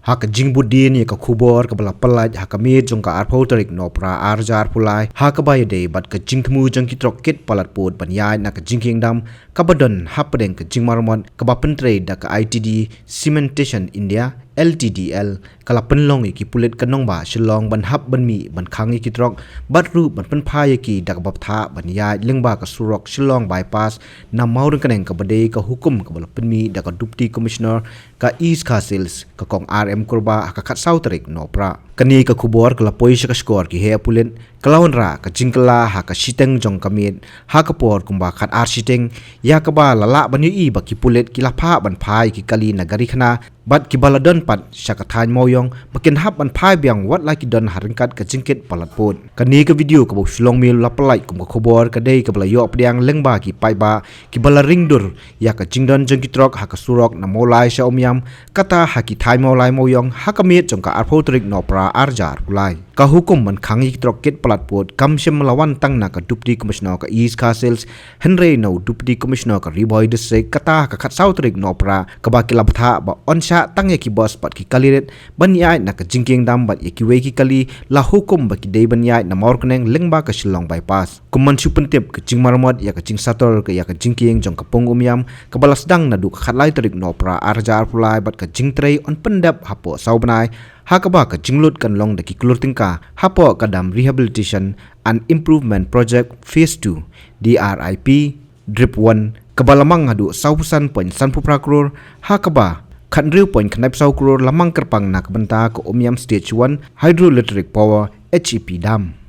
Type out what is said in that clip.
hak jing budin ye ka khubor ka bala palaj hak mi jong ka arpho tarik no pra arjar pulai hak ba ye de bat ka jing thmu jang ki trok ket palat pot ban yai na ka jing kingdom ka badon hapdeng ka jing marmon ka ba pentre da ka ITD Cementation India LTDL kala penlong ki pulet kanong ba shilong ban hap ban mi ban khang ki trok bat ru ban pen phai ki dak bap tha ban yai lengba ka surok shilong bypass na maureng kaneng ka bade ka hukum ka bala pen mi da ka deputy commissioner ka East Castles ka kong RM kurba ka khat sau tarik no pra kani ka khubor kala poisha ka score ki he pulen kalawan ra ka jingkala ha ka siteng jong kamit ha ka por kumba khat ar siteng ya ka ba lala ban yi ba ki pulet ki la pha ban phai ki kali nagari khana bat ki baladon pat syakathan moyong makin hap ban phai biang wat la ki don haringkat ka jingket palat pot kani ka video ka bo shlong mil la palai kum ka khobor ka dei ka bala yo pdiang lengba ki pai ba ki bala ringdur ya ka jingdon jong ki trok ha ka surok na molai sha omyam kata ha ki thai molai moyong ha ka miet jong ka arphotrik no pra arjar pulai ka hukum man khangi ki trok ket palat pot kam shem lawan tang na ka deputy commissioner ka East Castles Henry no deputy commissioner ka Riboy district kata ka khat sautrik no pra ka ba ki labtha ba onsha tang ye ki boss pat ki kaliret ban yai na ka jingking dam bat ye ki we ki kali la hukum ba ki dei ban yai na mor kneng lengba ka shilong bypass kumman chu pentep ka jing marmot ya ka jing sator ka ya ka jingking jong ka pong umyam ka balas dang na du ka khatlai tarik no pra arjar pulai bat ka jing trei on pendap hapo saubanai hakaba ka jinglut kan long da ki klurtingka hapo kadam rehabilitation and improvement project phase 2 DRIP drip 1 kabalamang hadu sausan point sanpu prakror hakaba khanriu point khnap sau crore lamang kerpang nak benta ko omyam stage 1 hydroelectric power HEP dam